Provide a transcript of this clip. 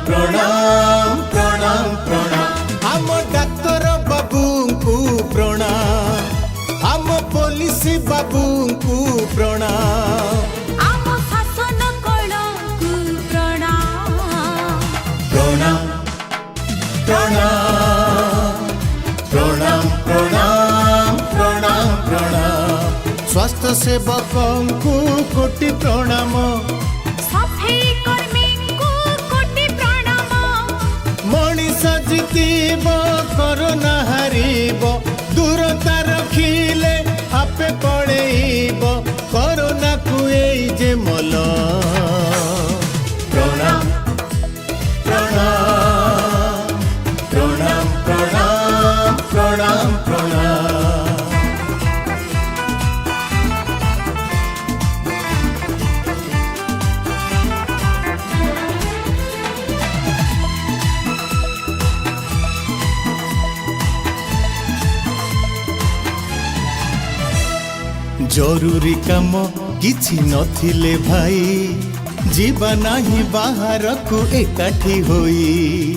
प्रणाम प्रणाम प्रणाम आम डाक्तर बाबू को प्रणाम आम पुलिस बाबू को प्रणाम आम शासन कल को प्रणाम प्रणाम प्रणाम प्रणाम प्रणाम प्रणाम प्रणाम स्वास्थ्य सेवक को कोटि प्रणाम सफाई कर्मी को कोटि प्रणाम मनीष जितिब करोना हारिब दूरता रखिले आपे पड़ेब करोना को एई जे मल प्रणाम प्रणाम प्रणाम प्रणाम प्रणाम प्रणाम जरूरी काम किछि नथिले भाई जीवा नाही बाहर को एकाठी होई